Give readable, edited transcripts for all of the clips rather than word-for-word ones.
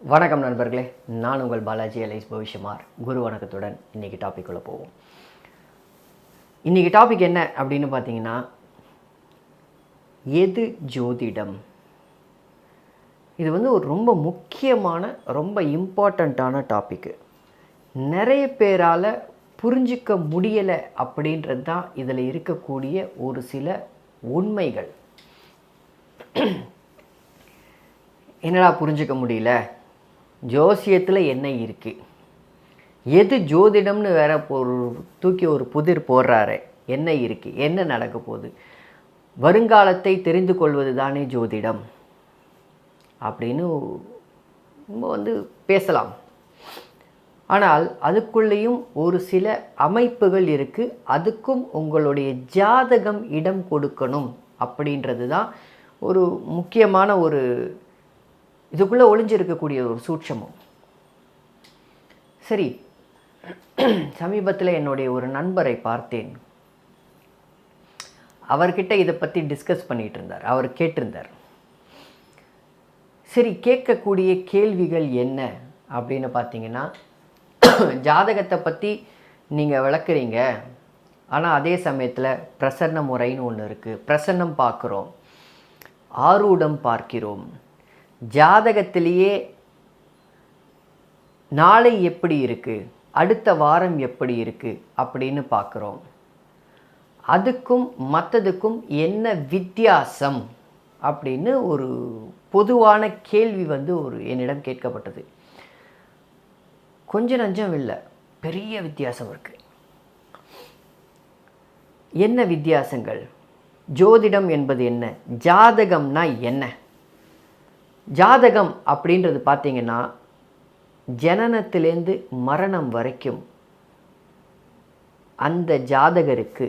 வணக்கம் நண்பர்களே, நான் உங்கள் பாலாஜி எலைஸ் பவிஷ்யமார். குரு வணக்கத்துடன் இன்றைக்கி டாபிக்குள்ளே போவோம். இன்றைக்கி டாபிக் என்ன அப்படின்னு பார்த்தீங்கன்னா, எது ஜோதிடம்? இது ஒரு ரொம்ப முக்கியமான, ரொம்ப இம்பார்ட்டண்ட்டான டாப்பிக்கு. நிறைய பேரால் புரிஞ்சிக்க முடியலை அப்படின்றது தான் இதில் இருக்கக்கூடிய ஒரு சில உண்மைகள். என்னடா புரிஞ்சிக்க முடியல, ஜோசியத்தில் என்ன இருக்குது, எது ஜோதிடம்னு வேற தூக்கி ஒரு புதிர் போடுறாரு, என்ன இருக்குது, என்ன நடக்க போகுது, வருங்காலத்தை தெரிந்து கொள்வது தானே ஜோதிடம் அப்படின்னு நம்ம பேசலாம். ஆனால் அதுக்குள்ளேயும் ஒரு சில அமைப்புகள் இருக்குது. அதுக்கும் உங்களுடைய ஜாதகம் இடம் கொடுக்கணும் அப்படின்றது தான் ஒரு முக்கியமான ஒரு இதுக்குள்ளே ஒளிஞ்சிருக்கக்கூடிய ஒரு சூட்சமம். சரி, சமீபத்தில் என்னுடைய ஒரு நண்பரை பார்த்தேன். அவர்கிட்ட இதை பற்றி டிஸ்கஸ் பண்ணிகிட்டு இருந்தார். அவர் கேட்டிருந்தார். சரி, கேட்கக்கூடிய கேள்விகள் என்ன அப்படின்னு பார்த்தீங்கன்னா, ஜாதகத்தை பற்றி நீங்கள் விளக்குறீங்க, ஆனால் அதே சமயத்தில் பிரசன்ன முறைன்னு ஒன்று இருக்குது. பிரசன்னம் பார்க்குறோம், ஆரூடம் பார்க்கிறோம், ஜாதகத்திலேயே நாளை எப்படி இருக்குது, அடுத்த வாரம் எப்படி இருக்குது அப்படின்னு பார்க்குறோம். அதுக்கும் மற்றதுக்கும் என்ன வித்தியாசம் அப்படின்னு ஒரு பொதுவான கேள்வி என்னிடம் கேட்கப்பட்டது. கொஞ்சம் நஞ்சம் இல்லை, பெரிய வித்தியாசம் இருக்குது. என்ன வித்தியாசங்கள்? ஜோதிடம் என்பது என்ன, ஜாதகம்னா என்ன? ஜாதகம் அப்படின்றது பார்த்தீங்கன்னா, ஜனனத்திலேருந்து மரணம் வரைக்கும் அந்த ஜாதகருக்கு,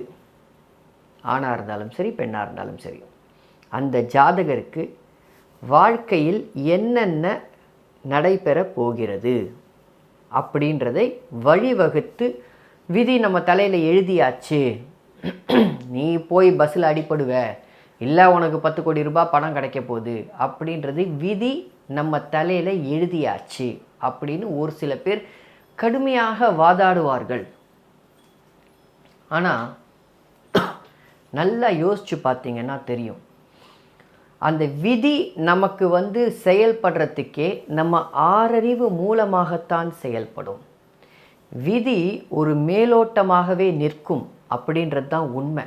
ஆணாக இருந்தாலும் சரி பெண்ணாக இருந்தாலும் சரி, அந்த ஜாதகருக்கு வாழ்க்கையில் என்னென்ன நடைபெற போகிறது அப்படின்றதை வழிவகுத்து, விதி நம்ம தலையில் எழுதியாச்சு, நீ போய் பஸ்ஸில் அடிப்படுவ, இல்லை உனக்கு 10 கோடி ரூபாய் பணம் கிடைக்க போகுது அப்படின்றது விதி நம்ம தலையில் எழுதியாச்சு அப்படின்னு ஒரு சில பேர் கடுமையாக வாதாடுவார்கள். ஆனால் நல்லா யோசித்து பார்த்தீங்கன்னா தெரியும், அந்த விதி நமக்கு செயல்படுறதுக்கே நம்ம ஆறறிவு மூலமாகத்தான் செயல்படும். விதி ஒரு மேலோட்டமாகவே நிற்கும் அப்படின்றது தான் உண்மை.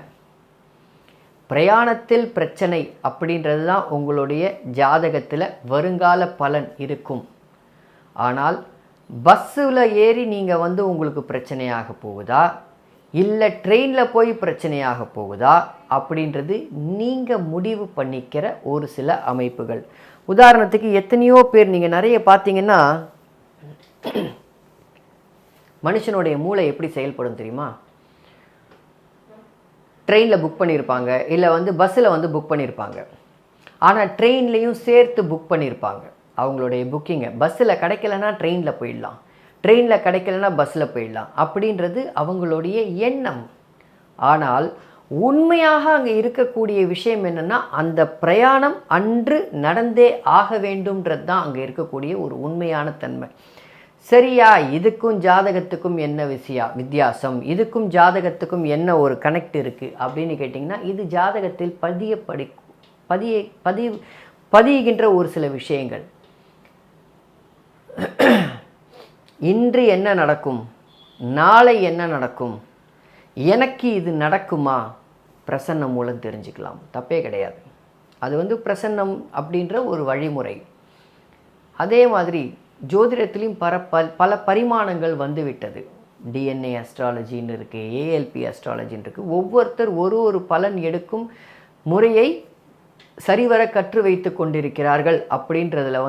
பிரயாணத்தில் பிரச்சனை அப்படின்றது தான் உங்களுடைய ஜாதகத்தில் வருங்கால பலன் இருக்கும். ஆனால் பஸ்ஸில் ஏறி நீங்கள் உங்களுக்கு பிரச்சனையாக போகுதா, இல்லை ட்ரெயினில் போய் பிரச்சனையாக போகுதா அப்படின்றது நீங்கள் முடிவு பண்ணிக்கிற ஒரு சில அமைப்புகள். உதாரணத்துக்கு எத்தனையோ பேர் நீங்கள் நிறைய பார்த்தீங்கன்னா, மனுஷனுடைய மூளை எப்படி செயல்படும் தெரியுமா? ட்ரெயினில் புக் பண்ணியிருப்பாங்க, இல்லை பஸ்ஸில் புக் பண்ணியிருப்பாங்க. ஆனால் ட்ரெயின்லேயும் சேர்த்து புக் பண்ணியிருப்பாங்க அவங்களுடைய புக்கிங்கை. பஸ்ஸில் கிடைக்கலன்னா ட்ரெயினில் போயிடலாம், ட்ரெயினில் கிடைக்கலன்னா பஸ்ஸில் போயிடலாம் அப்படின்றது அவங்களுடைய எண்ணம். ஆனால் உண்மையாக அங்கே இருக்கக்கூடிய விஷயம் என்னென்னா, அந்த பிரயாணம் அன்று நடந்தே ஆக வேண்டும்ன்றது தான் அங்கே இருக்கக்கூடிய ஒரு உண்மையான தன்மை. சரியா, இதுக்கும் ஜாதகத்துக்கும் என்ன வித்தியாசம், இதுக்கும் ஜாதகத்துக்கும் என்ன ஒரு கனெக்ட் இருக்குது அப்படின்னு கேட்டிங்கன்னா, இது ஜாதகத்தில் பதியுகின்ற ஒரு சில விஷயங்கள். இன்று என்ன நடக்கும், நாளை என்ன நடக்கும், எனக்கு இது நடக்குமா, பிரசன்னம் மூலம் தெரிஞ்சுக்கலாம். தப்பே கிடையாது. அது பிரசன்னம் அப்படின்ற ஒரு வழிமுறை. அதே மாதிரி ஜோதிடத்திலையும் பல பரிமாணங்கள் வந்துவிட்டது. டிஎன்ஏ அஸ்ட்ராலஜின்னு இருக்குது, ஏஎல்பி அஸ்ட்ராலஜின்னு இருக்குது. ஒவ்வொருத்தர் ஒரு பலன் எடுக்கும் முறையை சரிவர கற்று வைத்து கொண்டிருக்கிறார்கள் அப்படின்றதுல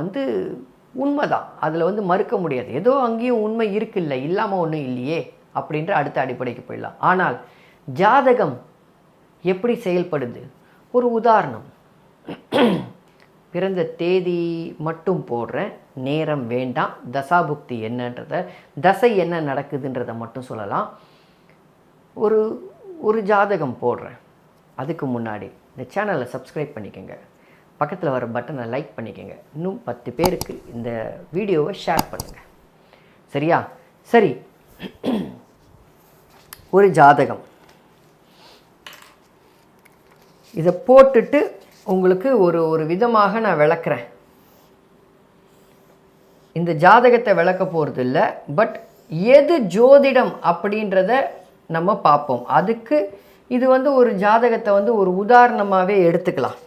உண்மைதான். அதில் மறுக்க முடியாது. ஏதோ அங்கேயும் உண்மை இருக்குல்ல, இல்லாமல் ஒன்றும் இல்லையே அப்படின்ற அடுத்த அடிப்படைக்கு போயிடலாம். ஆனால் ஜாதகம் எப்படி செயல்படுது? ஒரு உதாரணம், பிறந்த தேதி மட்டும் போடுறேன், நேரம் வேண்டாம், தசாபுக்தி என்னன்றதை, தசை என்ன நடக்குதுன்றதை மட்டும் சொல்லலாம். ஒரு ஜாதகம் போடுறேன். அதுக்கு முன்னாடி இந்த சேனலை சப்ஸ்கிரைப் பண்ணிக்கோங்க. பக்கத்தில் வர பட்டனை லைக் பண்ணிக்கோங்க. இன்னும் 10 பேருக்கு இந்த வீடியோவை ஷேர் பண்ணுங்கள். சரியா? சரி, ஒரு ஜாதகம் இதை போட்டுட்டு உங்களுக்கு ஒரு விதமாக நான் விளக்குறேன். இந்த ஜாதகத்தை விளக்க போகிறது இல்லை, பட் எது ஜோதிடம் அப்படின்றத நம்ம பார்ப்போம். அதுக்கு இது ஒரு ஜாதகத்தை ஒரு உதாரணமாகவே எடுத்துக்கலாம்.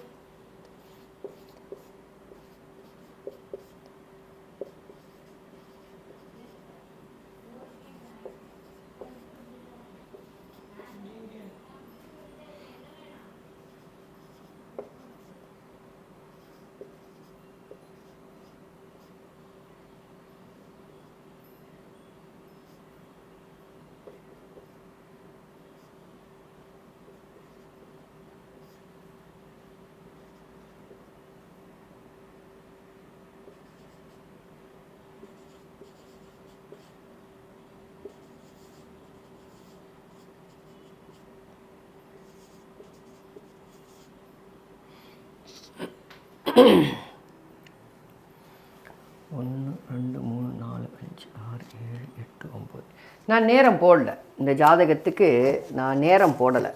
ஒன்று, 2, 3, 4, 5, 6, 7, 8, 9. நான் நேரம் போடல. இந்த ஜாதகத்துக்கு நான் நேரம் போடலை,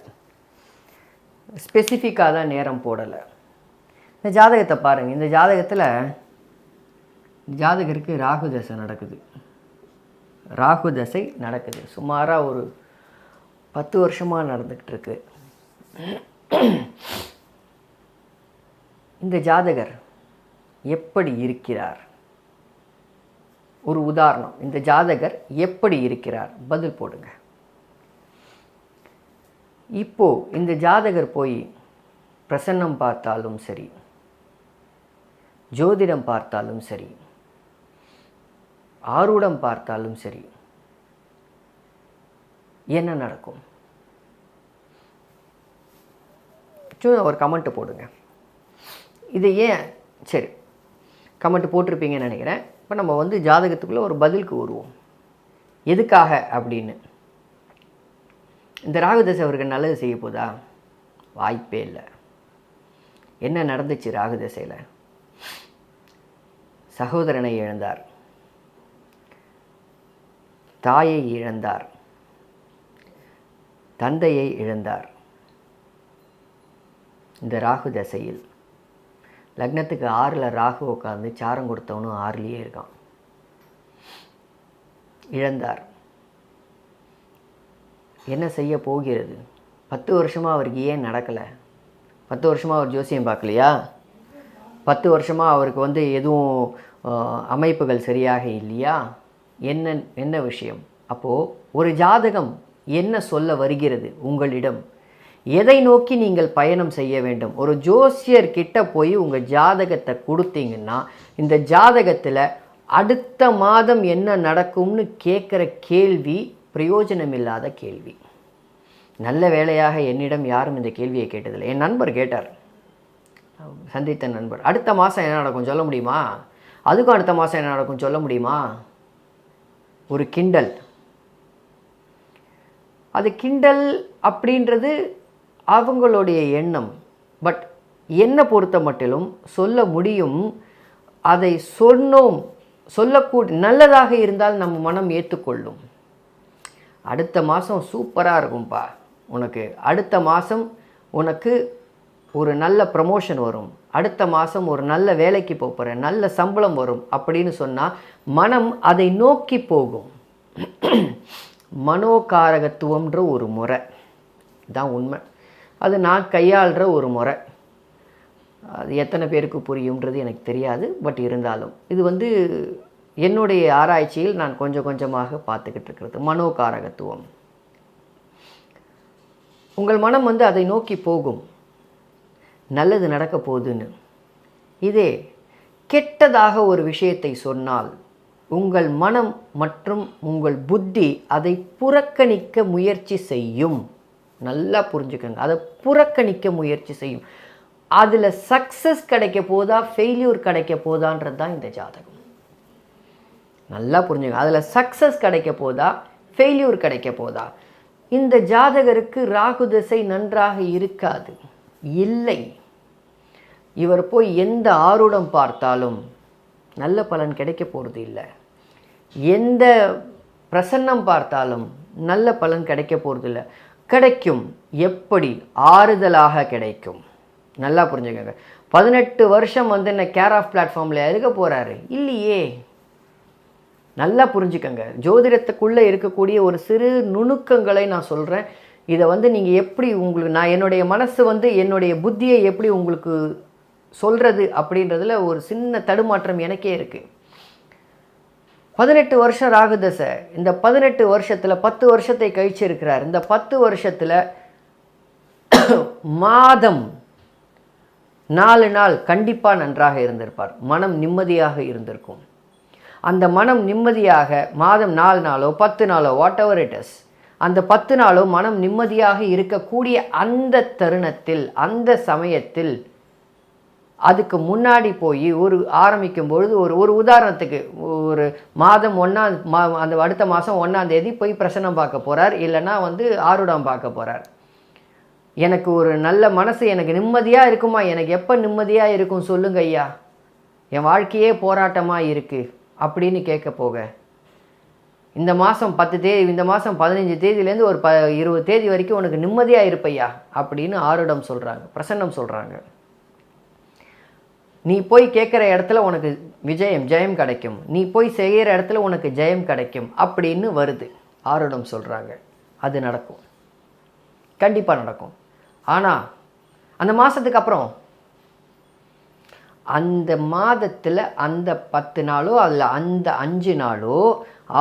ஸ்பெசிஃபிக்காக தான் நேரம் போடலை. இந்த ஜாதகத்தை பாருங்கள். இந்த ஜாதகத்தில் ஜாதகருக்கு ராகு தசை நடக்குது. ராகு தசை நடக்குது. சுமாராக ஒரு 10 வருஷமாக நடந்துக்கிட்டு இருக்கு. இந்த ஜாதகர் எப்படி இருக்கிறார்? ஒரு உதாரணம், இந்த ஜாதகர் எப்படி இருக்கிறார்? பதில் போடுங்க. இப்போ இந்த ஜாதகர் போய் பிரசன்னம் பார்த்தாலும் சரி, ஜோதிடம் பார்த்தாலும் சரி, ஆரூடம் பார்த்தாலும் சரி, என்ன நடக்கும்? ஒரு கமெண்ட் போடுங்க. இது ஏன்? சரி, கமெண்ட் போட்டிருப்பீங்கன்னு நினைக்கிறேன். இப்போ நம்ம ஜாதகத்துக்குள்ளே ஒரு பதிலுக்கு வருவோம். எதுக்காக அப்படின்னு. இந்த ராகுதசை அவருக்கு நல்லது செய்ய போதா? வாய்ப்பே இல்லை. என்ன நடந்துச்சு ராகுதசையில்? சகோதரனை இழந்தார், தாயை இழந்தார், தந்தையை இழந்தார். இந்த ராகு தசையில் லக்னத்துக்கு 6ல் ராகு உட்காந்து சாரம் கொடுத்தவனும் 6லேயே இருக்கான். இழந்தார். என்ன செய்ய போகிறது? 10 வருஷமாக அவருக்கு ஏன் நடக்கலை? 10 வருஷமாக அவர் ஜோசியம் பார்க்கலையா? 10 வருஷமாக அவருக்கு எதுவும் அமைப்புகள் சரியாக இல்லையா? என்ன விஷயம்? அப்போது ஒரு ஜாதகம் என்ன சொல்ல வருகிறது உங்களிடம்? எதை நோக்கி நீங்கள் பயணம் செய்ய வேண்டும்? ஒரு ஜோசியர்கிட்ட போய் உங்கள் ஜாதகத்தை கொடுத்தீங்கன்னா, இந்த ஜாதகத்தில் அடுத்த மாதம் என்ன நடக்கும்னு கேட்குற கேள்வி பிரயோஜனம் இல்லாத கேள்வி. நல்ல வேளையாக என்னிடம் யாரும் இந்த கேள்வியை கேட்டதில்லை. என் நண்பர் கேட்டார், சந்தித்த நண்பர், அடுத்த மாதம் என்ன நடக்கும் சொல்ல முடியுமா? அதுக்கும் அடுத்த மாதம் என்ன நடக்கும் சொல்ல முடியுமா? ஒரு கிண்டல். அது கிண்டல் அப்படின்றது அவங்களுடைய எண்ணம். பட் என்னை பொறுத்த மட்டிலும் சொல்ல முடியும். அதை சொல்லக்கூட நல்லதாக இருந்தால் நம்ம மனம் ஏற்றுக்கொள்ளும். அடுத்த மாதம் சூப்பராக இருக்கும்பா உனக்கு, அடுத்த மாதம் உனக்கு ஒரு நல்ல ப்ரமோஷன் வரும், அடுத்த மாதம் ஒரு நல்ல வேலைக்கு போகிற, நல்ல சம்பளம் வரும் அப்படின்னு சொன்னால் மனம் அதை நோக்கி போகும். மனோகாரகத்துவம்ன்ற ஒரு முறை தான் உண்மை. அது நான் கையாளுற ஒரு முறை. அது எத்தனை பேருக்கு புரியும்ன்றது எனக்கு தெரியாது. பட் இருந்தாலும் இது என்னுடைய ஆராய்ச்சியில் நான் கொஞ்சம் கொஞ்சமாக பார்த்துக்கிட்டு இருக்கிறது. மனோகாரகத்துவம். உங்கள் மனம் அதை நோக்கி போகும், நல்லது நடக்க போகுதுன்னு. இதே கெட்டதாக ஒரு விஷயத்தை சொன்னால் உங்கள் மனம் மற்றும் உங்கள் புத்தி அதை புறக்கணிக்க முயற்சி செய்யும். நல்லா புரிஞ்சுக்கோங்க, அதை புறக்கணிக்க முயற்சி செய்யும். அதில் சக்ஸஸ் கிடைக்க போதா ஃபெயில்யூர் கிடைக்க போதான்றது தான் இந்த ஜாதகம். நல்லா புரிஞ்சுங்க, அதில் சக்ஸஸ் கிடைக்க போதா ஃபெயில்யூர் கிடைக்க போதா? இந்த ஜாதகருக்கு ராகு திசை நன்றாக இருக்காது. இல்லை, இவர் போய் எந்த ஆருடம் பார்த்தாலும் நல்ல பலன் கிடைக்க போகிறது இல்லை. எந்த பிரசன்னம் பார்த்தாலும் நல்ல பலன் கிடைக்க போகிறது இல்லை. கிடைக்கும், எப்படி? ஆறுதலாக கிடைக்கும். நல்லா புரிஞ்சுக்கோங்க. 18 வருஷம் வந்து என்ன கேர் ஆஃப் பிளாட்ஃபார்மில் இருக்க போகிறாரு இல்லையே. நல்லா புரிஞ்சுக்கோங்க. ஜோதிடத்துக்குள்ளே இருக்கக்கூடிய ஒரு சிறு நுணுக்கங்களை நான் சொல்கிறேன். இதை வந்து நீங்கள் எப்படி உங்களுக்கு நான் என்னுடைய மனசு வந்து என்னுடைய புத்தியை எப்படி உங்களுக்கு சொல்கிறது அப்படின்றதுல ஒரு சின்ன தடுமாற்றம் எனக்கே இருக்குது. 18 வருஷம் ராகு தசை. இந்த 18 வருஷத்தில் 10 வருஷத்தை கழிச்சு இருக்கிறார். இந்த 10 வருஷத்தில் மாதம் 4 நாள் கண்டிப்பாக நன்றாக இருந்திருப்பார். மனம் நிம்மதியாக இருந்திருக்கும். அந்த மனம் நிம்மதியாக மாதம் 4 நாளோ 10 நாளோ வாட் எவர் இட் இஸ், அந்த 10 நாளோ மனம் நிம்மதியாக இருக்கக்கூடிய அந்த தருணத்தில், அந்த சமயத்தில், அதுக்கு முன்னாடி போய் ஒரு ஆரம்பிக்கும் பொழுது ஒரு உதாரணத்துக்கு ஒரு மாதம் அந்த அடுத்த மாதம் 1ஆம் தேதி போய் பிரசன்னம் பார்க்க போகிறார், இல்லைன்னா வந்து ஆருடம் பார்க்க போகிறார். எனக்கு ஒரு நல்ல மனசு, எனக்கு நிம்மதியாக இருக்குமா? எனக்கு எப்போ நிம்மதியாக இருக்கும் சொல்லுங்க ஐயா, என் வாழ்க்கையே போராட்டமாக இருக்குது அப்படின்னு கேட்க போக, இந்த மாதம் 10 தேதி, இந்த மாதம் 15 தேதியிலேருந்து ஒரு 20 தேதி வரைக்கும் உனக்கு நிம்மதியாக இருப்பையா அப்படின்னு ஆருடம் சொல்கிறாங்க, பிரசன்னம் சொல்கிறாங்க. நீ போய் கேட்குற இடத்துல உனக்கு ஜெயம் கிடைக்கும், நீ போய் செய்கிற இடத்துல உனக்கு ஜெயம் கிடைக்கும் அப்படின்னு வருது, ஆருடம் சொல்கிறாங்க. அது நடக்கும், கண்டிப்பாக நடக்கும். ஆனால் அந்த மாதத்துக்கு அப்புறம், அந்த மாதத்தில் அந்த 10 நாளோ அதில் அந்த 5 நாளோ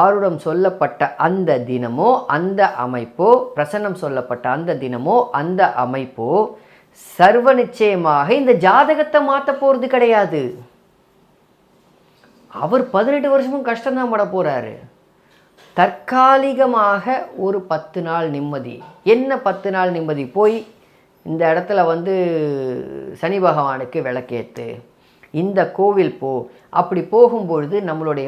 ஆருடம் சொல்லப்பட்ட அந்த தினமோ அந்த அமைப்போ, பிரசன்னம் சொல்லப்பட்ட அந்த தினமோ அந்த அமைப்போ சர்வ நிச்சயமாக இந்த ஜாதகத்தை மாற்ற போகிறது கிடையாது. அவர் 18 வருஷமும் கஷ்டம்தான் பட போகிறாரு. தற்காலிகமாக ஒரு 10 நாள் நிம்மதி. என்ன 10 நாள் நிம்மதி? போய் இந்த இடத்துல வந்து சனி பகவானுக்கு விளக்கேற்று, இந்த கோவில் போ. அப்படி போகும்பொழுது நம்மளுடைய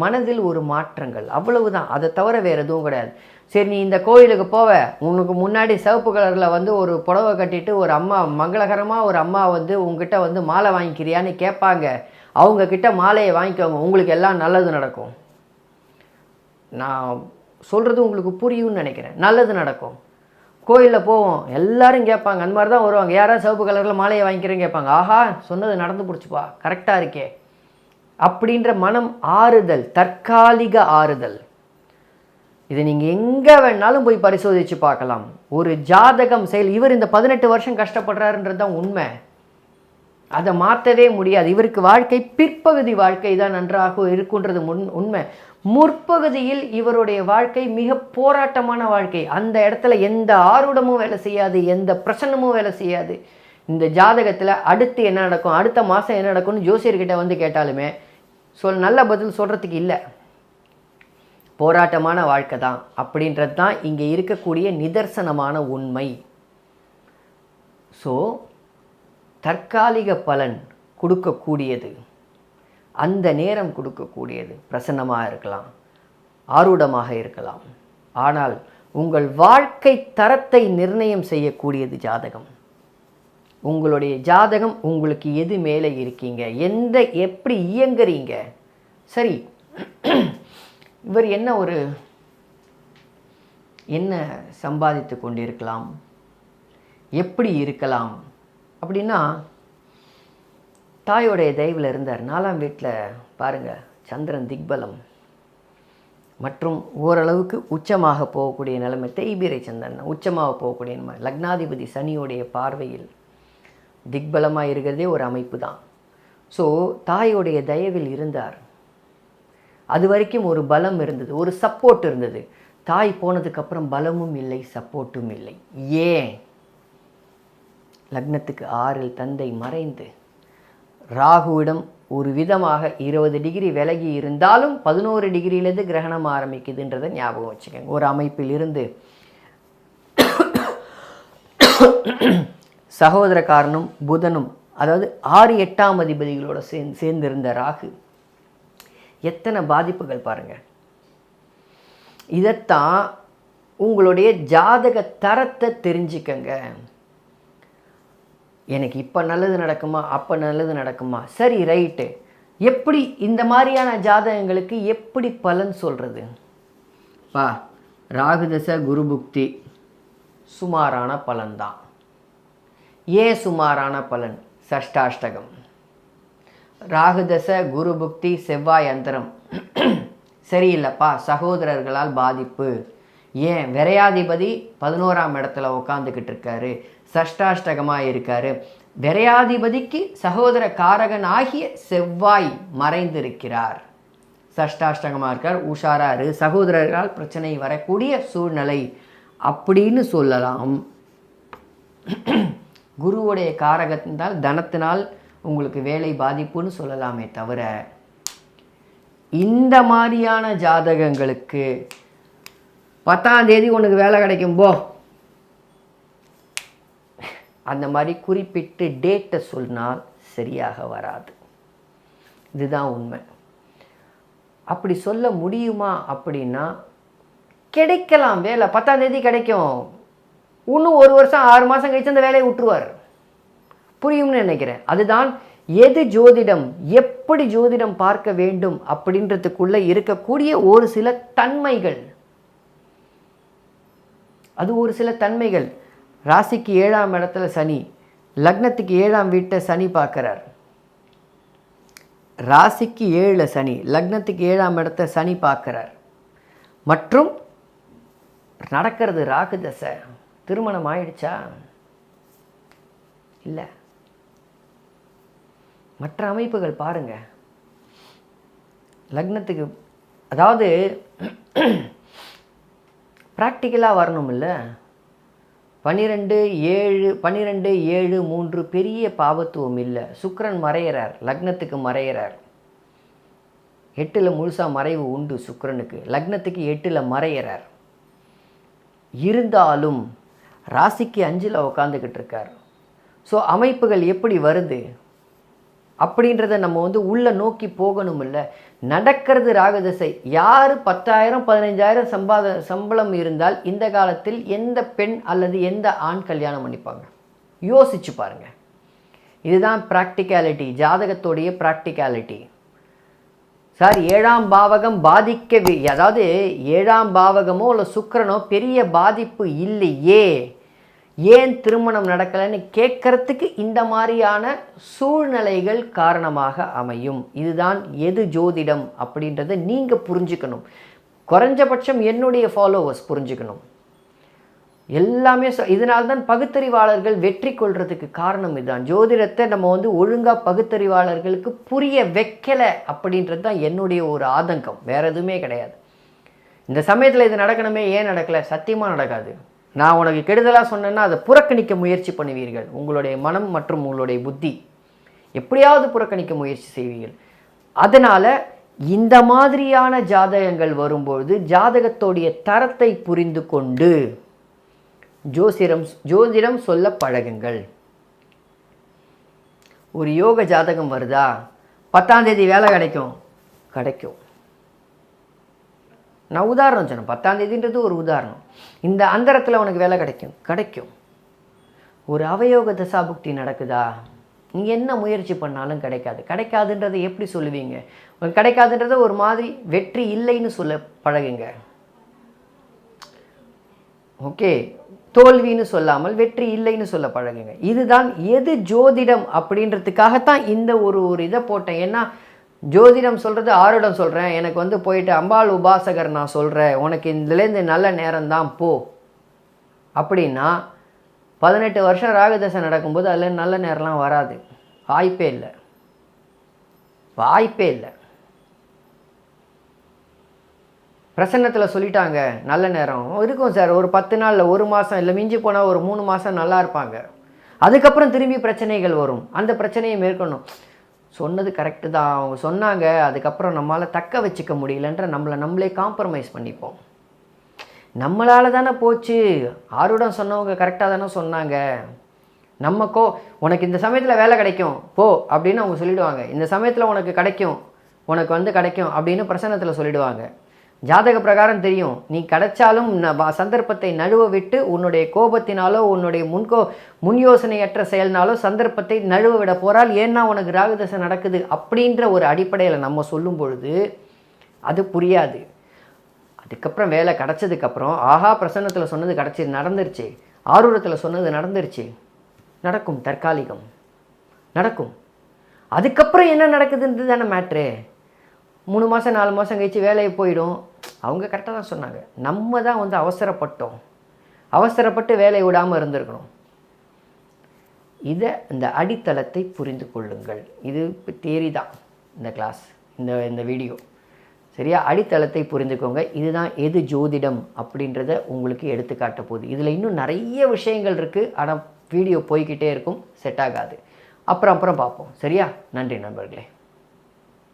மனதில் ஒரு மாற்றங்கள், அவ்வளவுதான். அதை தவிர வேறு எதுவும் கிடையாது. சரி, நீ இந்த கோவிலுக்கு போவ, உனக்கு முன்னாடி சிவப்பு கலரில் வந்து ஒரு புடவை கட்டிட்டு ஒரு அம்மா, மங்களகரமாக ஒரு அம்மா வந்து உங்ககிட்ட வந்து மாலை வாங்கிக்கிறியான்னு கேட்பாங்க. அவங்கக்கிட்ட மாலையை வாங்கிக்கோங்க, உங்களுக்கு எல்லாம் நல்லது நடக்கும். நான் சொல்கிறது உங்களுக்கு புரியும்னு நினைக்கிறேன். நல்லது நடக்கும். கோயிலில் போவோம், எல்லோரும் கேட்பாங்க, அந்த மாதிரி தான் வருவாங்க. யாராவது சிவப்பு கலரில் மாலையை வாங்கிக்கிறேன்னு கேட்பாங்க. ஆஹா, சொன்னது நடந்து பிடிச்சிப்பா, கரெக்டாக இருக்கே அப்படின்ற மனம் ஆறுதல், தற்காலிக ஆறுதல். இது நீங்கள் எங்கே வேணாலும் போய் பரிசோதித்து பார்க்கலாம். ஒரு ஜாதகம் செயல். இவர் இந்த 18 வருஷம் கஷ்டப்படுறாருன்றது தான் உண்மை. அதை மாற்றவே முடியாது. இவருக்கு வாழ்க்கை பிற்பகுதி வாழ்க்கை தான் நன்றாக இருக்குன்றது உண்மை. முற்பகுதியில் இவருடைய வாழ்க்கை மிக போராட்டமான வாழ்க்கை. அந்த இடத்துல எந்த ஆருடமும் வேலை செய்யாது, எந்த பிரசன்னமும் வேலை செய்யாது. இந்த ஜாதகத்தில் அடுத்து என்ன நடக்கும், அடுத்த மாதம் என்ன நடக்கும்னு ஜோசியர்கிட்ட வந்து கேட்டாலுமே நல்ல பதில் சொல்கிறதுக்கு இல்லை. போராட்டமான வாழ்க்கை தான் அப்படின்றது தான் இங்கே இருக்கக்கூடிய நிதர்சனமான உண்மை. ஸோ தற்காலிக பலன் கொடுக்கக்கூடியது, அந்த நேரம் கொடுக்கக்கூடியது பிரசன்னமாக இருக்கலாம், ஆரூடமாக இருக்கலாம். ஆனால் உங்கள் வாழ்க்கை தரத்தை நிர்ணயம் செய்யக்கூடியது ஜாதகம். உங்களுடைய ஜாதகம் உங்களுக்கு எது மேலே இருக்கீங்க, எப்படி இயங்குறீங்க. சரி, இவர் என்ன சம்பாதித்து கொண்டிருக்கலாம், எப்படி இருக்கலாம் அப்படின்னா, தாயோடைய தயவில் இருந்தார். 4ஆம் வீட்டில் பாருங்கள், சந்திரன் திக்பலம் மற்றும் ஓரளவுக்கு உச்சமாக போகக்கூடிய நிலைமை. தேய்பிரை சந்திரன் உச்சமாக போகக்கூடிய நிலைமை. லக்னாதிபதி சனியோடைய பார்வையில் திக்பலமாக இருக்கிறதே ஒரு அமைப்பு தான். ஸோ தாயோடைய தயவில் இருந்தார். அது வரைக்கும் ஒரு பலம் இருந்தது, ஒரு சப்போர்ட் இருந்தது. தாய் போனதுக்கப்புறம் பலமும் இல்லை, சப்போர்ட்டும் இல்லை. ஏன்? லக்னத்துக்கு 6இல் தந்தை மறைந்து ராகுவிடம் ஒரு விதமாக 20 டிகிரி விலகி இருந்தாலும் 11 டிகிரியிலேருந்து கிரகணம் ஆரம்பிக்குதுன்றதை ஞாபகம் வச்சுக்கோங்க. ஒரு அமைப்பில் இருந்து சகோதரக்காரனும் புதனும், அதாவது 6, 8ஆம் அதிபதிகளோட சேர்ந்திருந்த ராகு எத்தனை பாதிப்புகள் பாருங்கள். இதைத்தான் உங்களுடைய ஜாதக தரத்தை தெரிஞ்சுக்கங்க. எனக்கு இப்போ நல்லது நடக்குமா, அப்போ நல்லது நடக்குமா, சரி ரைட்டு. எப்படி இந்த மாதிரியான ஜாதகங்களுக்கு எப்படி பலன் சொல்கிறது? ராகுதசை குரு புக்தி சுமாரான பலன்தான். ஏன் சுமாரான பலன்? சஷ்டாஷ்டகம். ராகுதசை குரு புக்தி செவ்வாய் அந்தரம் சரியில்லைப்பா, சகோதரர்களால் பாதிப்பு. ஏன்? விரையாதிபதி 11ஆம் இடத்துல உட்காந்துக்கிட்டு இருக்காரு, சஷ்டாஷ்டகமாக இருக்காரு. விரையாதிபதிக்கு சகோதர காரகன் ஆகிய செவ்வாய் மறைந்திருக்கிறார், சஷ்டாஷ்டகமாக இருக்கார். உஷாராரு, சகோதரர்களால் பிரச்சனை வரக்கூடிய சூழ்நிலை அப்படின்னு சொல்லலாம். குருவுடைய காரகத்தினால் தனத்தினால் உங்களுக்கு வேலை பாதிப்புன்னு சொல்லலாமே தவிர, இந்த மாதிரியான ஜாதகங்களுக்கு 10ஆம் தேதி உனக்கு வேலை கிடைக்கும் போ, அந்த மாதிரி குறிப்பிட்டு டேட்டை சொன்னால் சரியாக வராது. இதுதான் உண்மை. அப்படி சொல்ல முடியுமா அப்படின்னா, கிடைக்கலாம் வேலை, 10ஆம் தேதி கிடைக்கும். இன்னும் 1 வருஷம் 6 மாதம் கழிச்சு அந்த வேலையை விட்டுருவார். புரியும்னு நினைக்கிறேன். அதுதான் எது ஜோதிடம், எப்படி ஜோதிடம் பார்க்க வேண்டும் அப்படின்றதுக்குள்ள இருக்கக்கூடிய ஒரு சில தன்மைகள். அது ஒரு சில தன்மைகள். ராசிக்கு 7ஆம் இடத்துல சனி, லக்னத்துக்கு 7ஆம் வீட்டை சனி பார்க்குறார். ராசிக்கு 7 சனி, லக்னத்துக்கு 7ஆம் இடத்தை சனி பார்க்குறார். மற்றும் நடக்கிறது ராகு தசை. திருமணம் ஆயிடுச்சா? இல்லை. மற்ற அமைப்புகள் பாருங்க. லக்னத்துக்கு, அதாவது ப்ராக்டிக்கலாக வரணும் இல்லை. 12-7-3 பெரிய பாவத்துவம் இல்லை. சுக்கிரன் மறையிறார், லக்னத்துக்கு மறையிறார். 8ல் முழுசாக மறைவு உண்டு சுக்கிரனுக்கு, லக்னத்துக்கு 8ல் மறையிறார். இருந்தாலும் ராசிக்கு 5ல் உட்காந்துக்கிட்டு இருக்கார். ஸோ அமைப்புகள் எப்படி வருது அப்படின்றத நம்ம உள்ள நோக்கி போகணும் இல்லை. நடக்கிறது ராகுதசை. யார் 10,000 15,000 சம்பளம் இருந்தால் இந்த காலத்தில் எந்த பெண் அல்லது எந்த ஆண் கல்யாணம் பண்ணிப்பாங்க? யோசிச்சு பாருங்க. இதுதான் ப்ராக்டிகாலிட்டி, ஜாதகத்தோடைய ப்ராக்டிகாலிட்டி. சார் 7ஆம் பாவகம் பாதிக்கவே, அதாவது 7ஆம் பாவகமோ இல்லை சுக்கிரனோ பெரிய பாதிப்பு இல்லையே, ஏன் திருமணம் நடக்கலைன்னு கேட்கறதுக்கு இந்த மாதிரியான சூழ்நிலைகள் காரணமாக அமையும். இதுதான் எது ஜோதிடம் அப்படின்றத நீங்கள் புரிஞ்சுக்கணும். குறைஞ்சபட்சம் என்னுடைய ஃபாலோவர்ஸ் புரிஞ்சுக்கணும். எல்லாமே இதனால்தான் பகுத்தறிவாளர்கள் வெற்றி கொள்றதுக்கு காரணம் இதுதான். ஜோதிடத்தை நம்ம ஒழுங்காக பகுத்தறிவாளர்களுக்கு புரிய வைக்கலை அப்படின்றது தான் என்னுடைய ஒரு ஆதங்கம், வேறு எதுவுமே கிடையாது. இந்த சமயத்தில் இது நடக்கணுமே, ஏன் நடக்கலை? சத்தியமாக நடக்காது. நான் உனக்கு கெடுதலாக சொன்னேன்னா அதை புறக்கணிக்க முயற்சி பண்ணுவீர்கள். உங்களுடைய மனம் மற்றும் உங்களுடைய புத்தி எப்படியாவது புறக்கணிக்க முயற்சி செய்வீர்கள். அதனால் இந்த மாதிரியான ஜாதகங்கள் வரும்பொழுது ஜாதகத்தோடைய தரத்தை புரிந்து கொண்டு ஜோதிடம் சொல்ல பழகுங்கள். ஒரு யோக ஜாதகம் வருதா, 10ஆம் தேதி வேலை கிடைக்கும். நான் உதாரணம் சொன்னேன், 10ஆம் தேதின்றது ஒரு உதாரணம். இந்த அந்தரத்தில் உனக்கு வேலை கிடைக்கும். ஒரு அவயோக தசாபுக்தி நடக்குதா, நீங்கள் என்ன முயற்சி பண்ணாலும் கிடைக்காதுன்றதை எப்படி சொல்லுவீங்க? கிடைக்காதுன்றதை ஒரு மாதிரி வெற்றி இல்லைன்னு சொல்ல பழகுங்க. ஓகே, தோல்வின்னு சொல்லாமல் வெற்றி இல்லைன்னு சொல்ல பழகுங்க. இதுதான் எது ஜோதிடம் அப்படின்றதுக்காகத்தான் இந்த ஒரு இதை போட்டேன். ஏன்னா ஜோதிடம் சொல்கிறது ஆருடம் சொல்கிறேன், எனக்கு போயிட்டு அம்பாள் உபாசகர் நான் சொல்கிறேன், உனக்கு இதுலேருந்து நல்ல நேரம்தான் போ அப்படின்னா 18 வருஷம் ராகுதசை நடக்கும்போது அதில் நல்ல நேரம்லாம் வராது. வாய்ப்பே இல்லை. பிரசன்னத்தில் சொல்லிட்டாங்க நல்ல நேரம் இருக்கும் சார், ஒரு 10 நாள், 1 மாதம், இல்லை மிஞ்சி போனால் ஒரு 3 மாதம் நல்லா இருப்பாங்க. அதுக்கப்புறம் திரும்பி பிரச்சனைகள் வரும். அந்த பிரச்சனையை மேற்கொள்ளணும். சொன்னது கரெக்டு தான், அவங்க சொன்னாங்க, அதுக்கப்புறம் நம்மளால் தக்க வச்சுக்க முடியலன்ற நம்மளே காம்ப்ரமைஸ் பண்ணிப்போம். நம்மளால் தானே போச்சு, ஆருடம் சொன்னவங்க கரெக்டாக தானே சொன்னாங்க. உனக்கு இந்த சமயத்தில் வேலை கிடைக்கும் போ அப்படின்னு அவங்க சொல்லிவிடுவாங்க. இந்த சமயத்தில் உனக்கு கிடைக்கும் அப்படின்னு பிரசன்னத்தில் சொல்லிவிடுவாங்க. ஜாதக பிரகாரம் தெரியும். நீ கிடைச்சாலும் சந்தர்ப்பத்தை நழுவ விட்டு உன்னுடைய கோபத்தினாலோ உன்னுடைய முன் யோசனையற்ற செயல்னாலோ சந்தர்ப்பத்தை நழுவ விட போறால். ஏன்னா உனக்கு ராகுதசை நடக்குது அப்படின்ற ஒரு அடிப்படையில் நம்ம சொல்லும் பொழுது அது புரியாது. அதுக்கப்புறம் வேலை கிடச்சதுக்கப்புறம் ஆஹா பிரசன்னத்தில் சொன்னது கிடச்சி நடந்துருச்சு, ஆரூரத்தில் சொன்னது நடந்துருச்சு, நடக்கும், தற்காலிகம் நடக்கும். அதுக்கப்புறம் என்ன நடக்குதுன்றது தானே மேட்ரு. 3 மாதம் 4 மாதம் கழிச்சு வேலையை போயிடும். அவங்க கரெக்டாக தான் சொன்னாங்க. நம்ம தான் அவசரப்பட்டோம். அவசரப்பட்டு வேலையை விடாமல் இருந்திருக்கணும். இந்த அடித்தளத்தை புரிந்து கொள்ளுங்கள். இது தியரி தான் இந்த கிளாஸ், இந்த வீடியோ. சரியா? அடித்தளத்தை புரிந்துக்கோங்க. இதுதான் எது ஜோதிடம் அப்படின்றத உங்களுக்கு எடுத்துக்காட்ட போகுது. இதில் இன்னும் நிறைய விஷயங்கள் இருக்குது. ஆனால் வீடியோ போய்கிட்டே இருக்கும், செட் ஆகாது. அப்புறம் பார்ப்போம். சரியா? நன்றி நண்பர்களே.